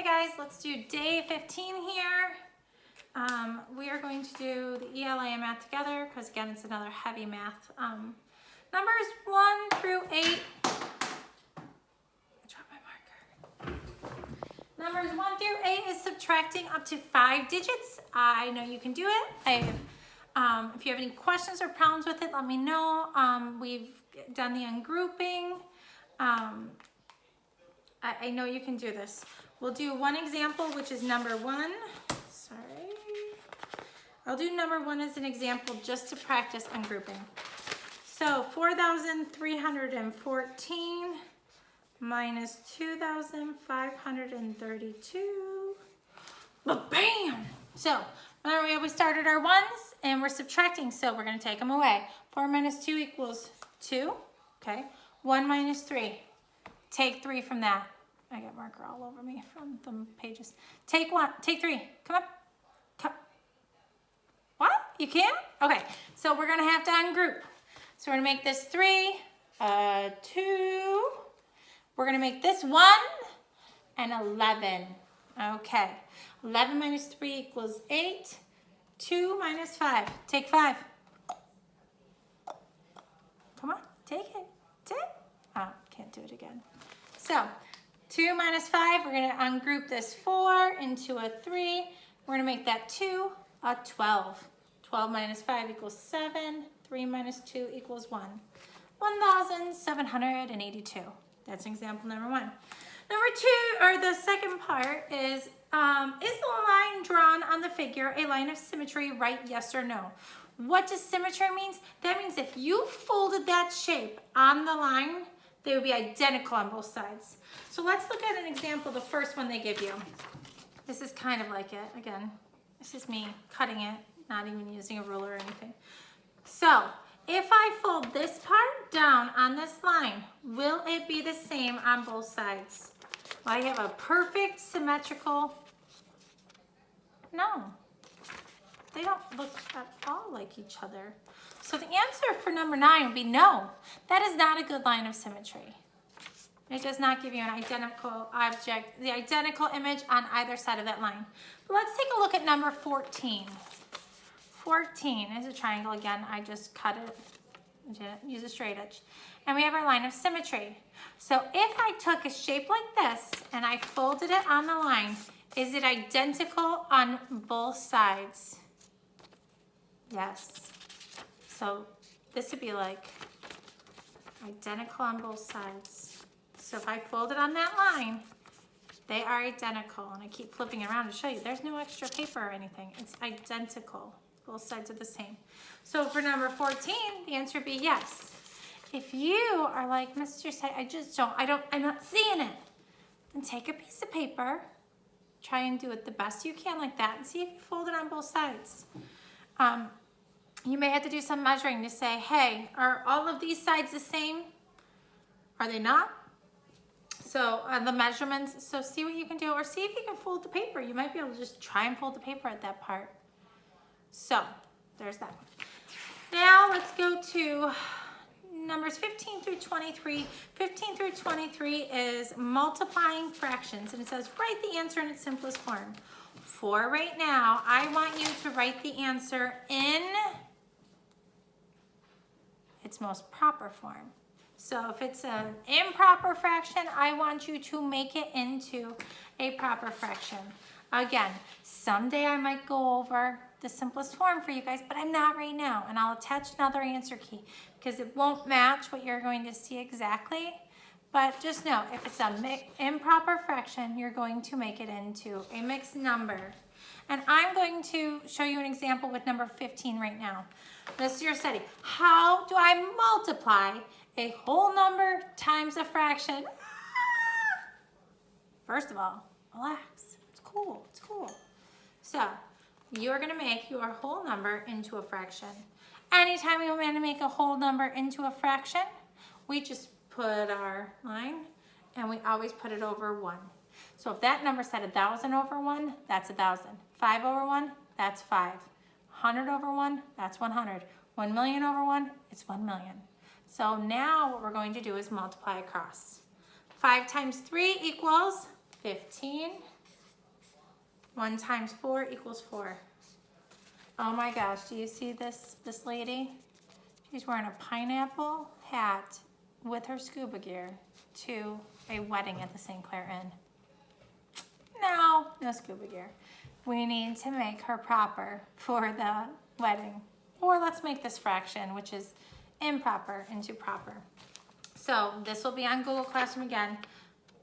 guys, let's do day 15 here. We are going to do the ELA and Math together because again, it's another heavy math. Numbers 1 through 8. I dropped my marker. Numbers 1 through 8 is subtracting up to 5 digits. I know you can do it. If you have any questions or problems with it, let me know. We've done the ungrouping. I know you can do this. We'll do one example, which is number 1. Sorry. I'll do number 1 as an example just to practice ungrouping. So 4,314 minus 2,532. Bam! So remember we always started our ones and we're subtracting, so we're going to take them away. 4 minus 2 equals 2. Okay. 1 minus 3. Take 3 from that. I got marker all over me from the pages. Take 1. Take 3. Come on. Come. What? You can't? Okay. So we're going to have to ungroup. So we're going to make this 3, 2. We're going to make this 1 and 11. Okay. 11 minus 3 equals 8. 2 minus 5. Take 5. Come on. Take it. Take it. Oh, can't do it again. So 2 minus 5, we're going to ungroup this 4 into a 3. We're going to make that 2, a 12. 12 minus 5 equals 7. 3 minus 2 equals 1. 1,782. That's example number 1. Number 2, or the second part is the line drawn on the figure a line of symmetry, right, yes or no? What does symmetry mean? That means if you folded that shape on the line, they would be identical on both sides. So let's look at an example, the first one they give you. This is kind of like it. Again, this is me cutting it, not even using a ruler or anything. So if I fold this part down on this line, will it be the same on both sides? Will I have a perfect symmetrical? No. They don't look at all like each other. So the answer for number 9 would be no. That is not a good line of symmetry. It does not give you an identical object, the identical image on either side of that line. But let's take a look at number 14. 14 is a triangle again. I just cut it, use a straight edge. And we have our line of symmetry. So if I took a shape like this and I folded it on the line, is it identical on both sides? Yes. So this would be like identical on both sides. So if I fold it on that line, they are identical. And I keep flipping it around to show you. There's no extra paper or anything. It's identical. Both sides are the same. So for number 14, the answer would be yes. If you are like, Mr. Say, I'm not seeing it, then take a piece of paper, try and do it the best you can like that, and see if you fold it on both sides. You may have to do some measuring to say, hey, are all of these sides the same? Are they not? So the measurements, so see what you can do, or see if you can fold the paper. You might be able to just try and fold the paper at that part. So there's that. Now let's go to numbers 15 through 23. 15 through 23 is multiplying fractions, and it says write the answer in its simplest form. For right now, I want you to write the answer in its most proper form. So if it's an improper fraction, I want you to make it into a proper fraction. Again, someday I might go over the simplest form for you guys, but I'm not right now. And I'll attach another answer key because it won't match what you're going to see exactly. But just know, if it's an improper fraction, you're going to make it into a mixed number. And I'm going to show you an example with number 15 right now. This is your study. How do I multiply a whole number times a fraction? First of all, relax. It's cool. It's cool. So you're going to make your whole number into a fraction. Anytime we want to make a whole number into a fraction, we just put our line and we always put it over 1. So if that number said 1,000 over 1, that's 1,000. 5 over 1, that's 5. 100 over 1, that's 100. 1 million over 1, it's 1 million. So now what we're going to do is multiply across. 5 times 3 equals 15. 1 times 4 equals 4. Oh my gosh, do you see this lady? She's wearing a pineapple hat with her scuba gear to a wedding at the St. Clair Inn. No scuba gear. We need to make her proper for the wedding. Or let's make this fraction, which is improper, into proper. So this will be on Google Classroom again.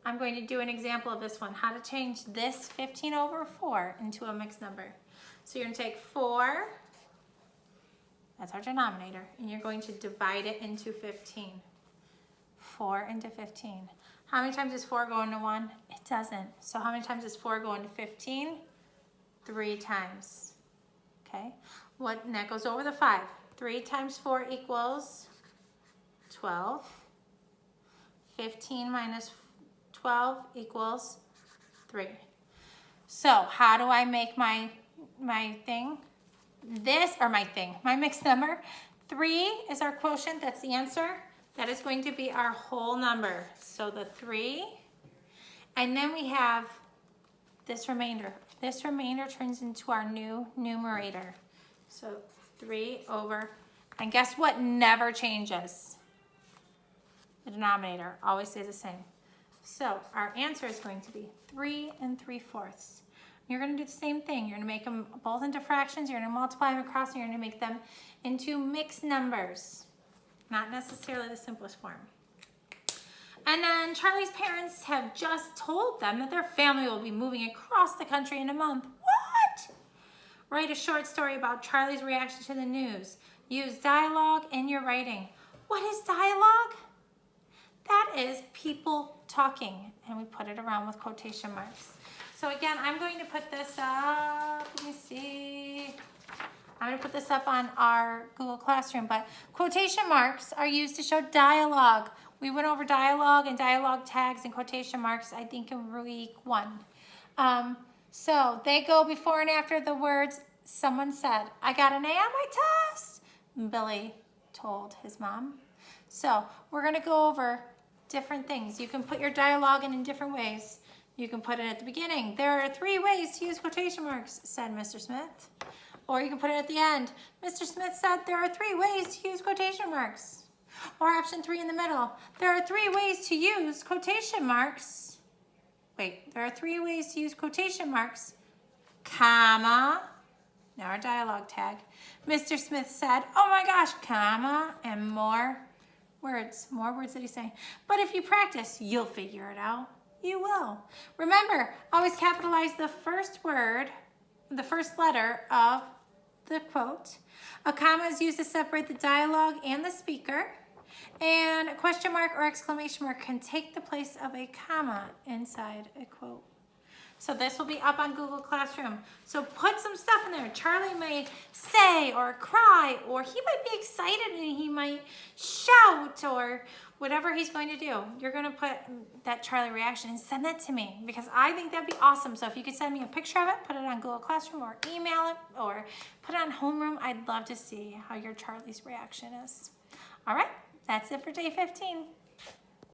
I'm going to do an example of this one, how to change this 15 over 4 into a mixed number. So you're going to take 4, that's our denominator, and you're going to divide it into 15. 4 into 15. How many times does 4 go into 1? It doesn't. So how many times does 4 go into 15? 3 times. Okay. And that goes over the 5. 3 times 4 equals 12. 15 minus 12 equals 3. So how do I make my thing? My mixed number. 3 is our quotient, that's the answer. That is going to be our whole number. So the 3, and then we have this remainder. This remainder turns into our new numerator. So 3 over, and guess what never changes? The denominator always stays the same. So our answer is going to be 3 3/4. You're going to do the same thing. You're going to make them both into fractions. You're going to multiply them across, and you're going to make them into mixed numbers. Not necessarily the simplest form. And then Charlie's parents have just told them that their family will be moving across the country in a month. What? Write a short story about Charlie's reaction to the news. Use dialogue in your writing. What is dialogue? That is people talking, and we put it around with quotation marks. So again, I'm going to put this up, let me see. I'm going to put this up on our Google Classroom, but quotation marks are used to show dialogue. We went over dialogue and dialogue tags and quotation marks, I think, in week 1. So they go before and after the words, someone said, I got an A on my test, Billy told his mom. So we're going to go over different things. You can put your dialogue in different ways. You can put it at the beginning. There are 3 ways to use quotation marks, said Mr. Smith. Or you can put it at the end. Mr. Smith said there are 3 ways to use quotation marks. Or option 3 in the middle. There are 3 ways to use quotation marks. Wait, there are 3 ways to use quotation marks, comma. Now our dialogue tag. Mr. Smith said, oh my gosh, comma, and more words. More words did he say? But if you practice, you'll figure it out. You will. Remember, always capitalize the first word, the first letter of the quote. A comma is used to separate the dialogue and the speaker. And a question mark or exclamation mark can take the place of a comma inside a quote. So this will be up on Google Classroom. So put some stuff in there. Charlie may say or cry, or he might be excited and he might shout, or whatever he's going to do. You're going to put that Charlie reaction and send that to me, because I think that'd be awesome. So if you could send me a picture of it, put it on Google Classroom, or email it, or put it on Homeroom, I'd love to see how your Charlie's reaction is. All right, that's it for day 15.